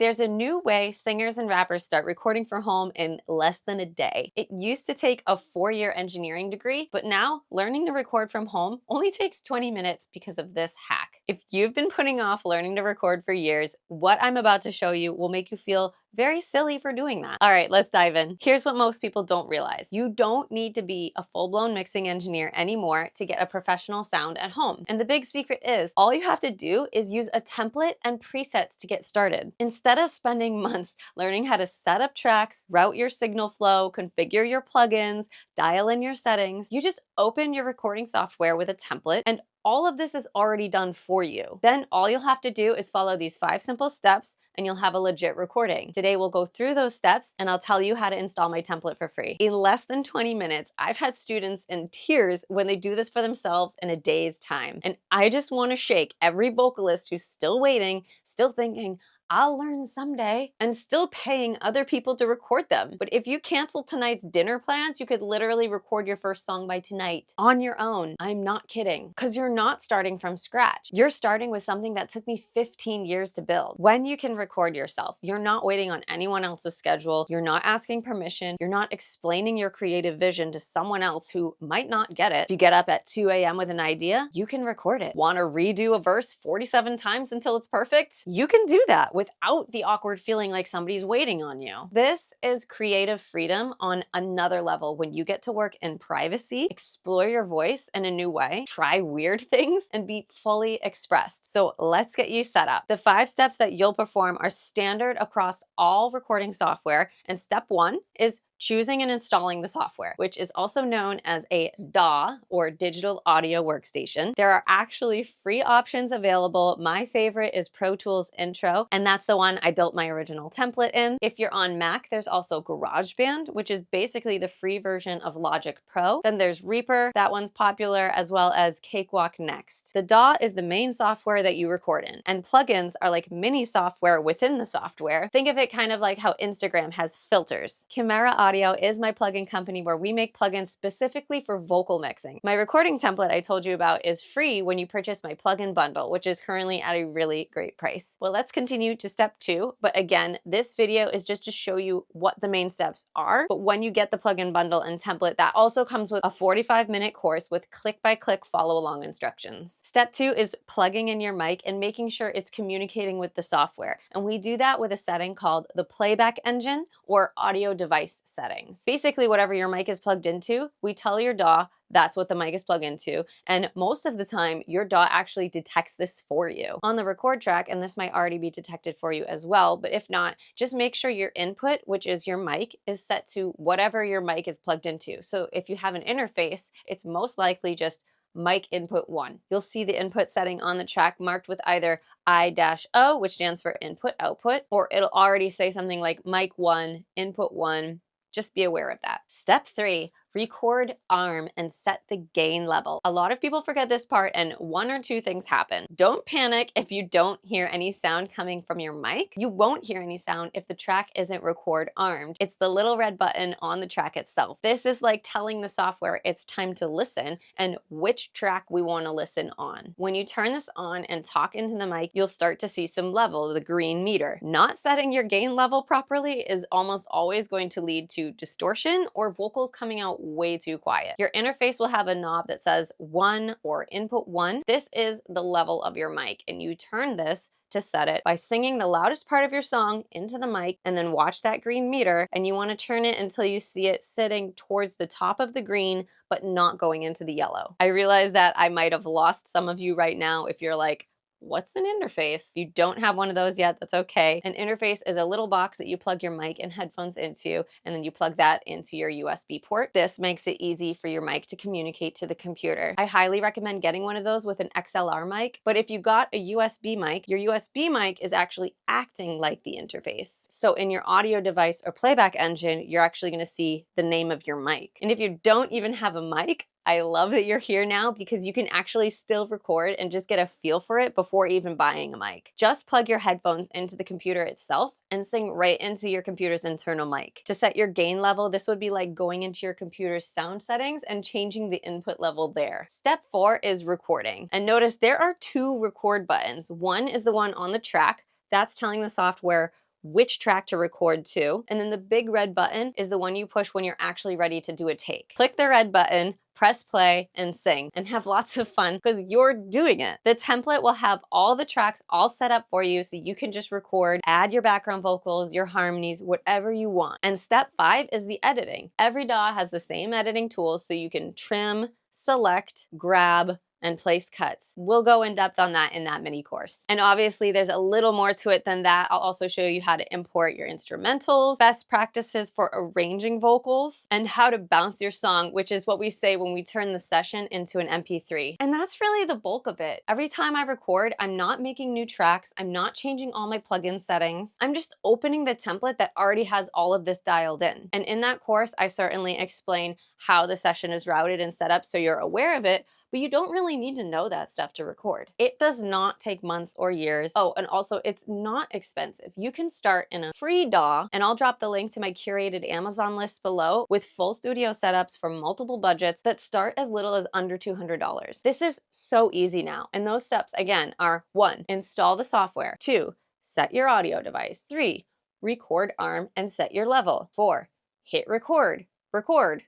There's a new way singers and rappers start recording from home in less than a day. It used to take a 4-year engineering degree, but now learning to record from home only takes 20 minutes because of this hack. If you've been putting off learning to record for years, what I'm about to show you will make you feel very silly for doing that. All right, let's dive in. Here's what most people don't realize. You don't need to be a full-blown mixing engineer anymore to get a professional sound at home. And the big secret is, all you have to do is use a template and presets to get started. Instead of spending months learning how to set up tracks, route your signal flow, configure your plugins, dial in your settings, you just open your recording software with a template and all of this is already done for you. Then all you'll have to do is follow these 5 simple steps and you'll have a legit recording. Today we'll go through those steps and I'll tell you how to install my template for free. In less than 20 minutes, I've had students in tears when they do this for themselves in a day's time. And I just want to shake every vocalist who's still waiting, still thinking, I'll learn someday, and still paying other people to record them. But if you cancel tonight's dinner plans, you could literally record your first song by tonight on your own. I'm not kidding, because you're not starting from scratch. You're starting with something that took me 15 years to build. When you can record yourself, you're not waiting on anyone else's schedule, you're not asking permission, you're not explaining your creative vision to someone else who might not get it. If you get up at 2 a.m. with an idea, you can record it. Want to redo a verse 47 times until it's perfect? You can do that without the awkward feeling like somebody's waiting on you. This is creative freedom on another level when you get to work in privacy, explore your voice in a new way, try weird things, and be fully expressed. So let's get you set up. The 5 steps that you'll perform are standard across all recording software, and step 1 is choosing and installing the software, which is also known as a DAW or digital audio workstation. There are actually free options available. My favorite is Pro Tools Intro, and that's the one I built my original template in. If you're on Mac, there's also GarageBand, which is basically the free version of Logic Pro. Then there's Reaper, that one's popular, as well as Cakewalk Next. The DAW is the main software that you record in, and plugins are like mini software within the software. Think of it kind of like how Instagram has filters. Kimera Audio is my plugin company where we make plugins specifically for vocal mixing. My recording template I told you about is free when you purchase my plugin bundle, which is currently at a really great price. Well, let's continue to step 2. But again, this video is just to show you what the main steps are. But when you get the plugin bundle and template, that also comes with a 45-minute course with click-by-click follow-along instructions. Step 2 is plugging in your mic and making sure it's communicating with the software. And we do that with a setting called the playback engine or audio device settings. Basically, whatever your mic is plugged into, we tell your DAW that's what the mic is plugged into. And most of the time, your DAW actually detects this for you. On the record track, and this might already be detected for you as well, but if not, just make sure your input, which is your mic, is set to whatever your mic is plugged into. So if you have an interface, it's most likely just mic input 1. You'll see the input setting on the track marked with either I-O, which stands for input output, or it'll already say something like mic 1, input 1. Just be aware of that. Step 3, record arm and set the gain level. A lot of people forget this part and 1 or 2 things happen. Don't panic if you don't hear any sound coming from your mic. You won't hear any sound if the track isn't record armed. It's the little red button on the track itself. This is like telling the software it's time to listen and which track we want to listen on. When you turn this on and talk into the mic, you'll start to see some level, the green meter. Not setting your gain level properly is almost always going to lead to distortion or vocals coming out way too quiet. Your interface will have a knob that says 1 or input 1. This is the level of your mic, and you turn this to set it by singing the loudest part of your song into the mic and then watch that green meter, and you want to turn it until you see it sitting towards the top of the green but not going into the yellow. I realize that I might have lost some of you right now if you're like, what's an interface? You don't have one of those yet, that's okay. An interface is a little box that you plug your mic and headphones into, and then you plug that into your USB port. This makes it easy for your mic to communicate to the computer. I highly recommend getting one of those with an XLR mic, but if you got a USB mic, your USB mic is actually acting like the interface. So in your audio device or playback engine, you're actually gonna see the name of your mic. And if you don't even have a mic, I love that you're here now because you can actually still record and just get a feel for it before even buying a mic. Just plug your headphones into the computer itself and sing right into your computer's internal mic. To set your gain level, this would be like going into your computer's sound settings and changing the input level there. Step 4 is recording. And notice there are 2 record buttons. One is the one on the track. That's telling the software which track to record to, and then the big red button is the one you push when you're actually ready to do a take. Click the red button, press play, and sing, and have lots of fun because you're doing it. The template will have all the tracks all set up for you so you can just record, add your background vocals, your harmonies, whatever you want. And step 5 is the editing. Every DAW has the same editing tools so you can trim, select, grab, and place cuts. We'll go in depth on that in that mini course. And obviously there's a little more to it than that. I'll also show you how to import your instrumentals, best practices for arranging vocals, and how to bounce your song, which is what we say when we turn the session into an MP3. And that's really the bulk of it. Every time I record, I'm not making new tracks. I'm not changing all my plugin settings. I'm just opening the template that already has all of this dialed in. And in that course, I certainly explain how the session is routed and set up so you're aware of it, but you don't really need to know that stuff to record. It does not take months or years. Oh, and also it's not expensive. You can start in a free DAW, and I'll drop the link to my curated Amazon list below with full studio setups for multiple budgets that start as little as under $200. This is so easy now. And those steps again are 1, install the software. 2, set your audio device. 3, record arm and set your level. 4, hit record. Record.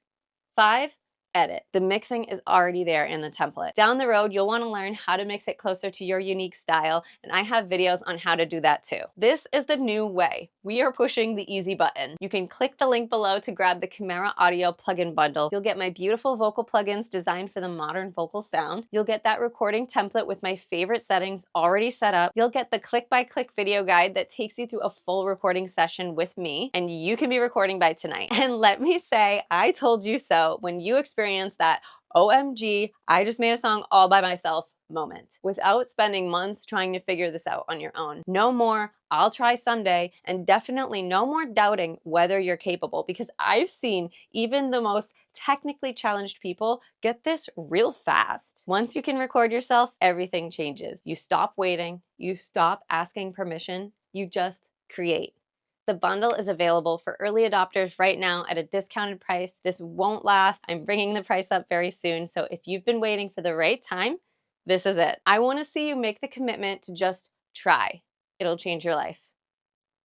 5, edit. The mixing is already there in the template. Down the road, you'll want to learn how to mix it closer to your unique style, and I have videos on how to do that too. This is the new way. We are pushing the easy button. You can click the link below to grab the Kimera audio plugin bundle. You'll get my beautiful vocal plugins designed for the modern vocal sound. You'll get that recording template with my favorite settings already set up. You'll get the click-by-click video guide that takes you through a full recording session with me, and you can be recording by tonight. And let me say, I told you so when you experience that OMG, I just made a song all by myself moment without spending months trying to figure this out on your own. No more, I'll try someday, and definitely no more doubting whether you're capable, because I've seen even the most technically challenged people get this real fast. Once you can record yourself, everything changes. You stop waiting, you stop asking permission, you just create. The bundle is available for early adopters right now at a discounted price. This won't last. I'm bringing the price up very soon. So if you've been waiting for the right time, this is it. I want to see you make the commitment to just try. It'll change your life.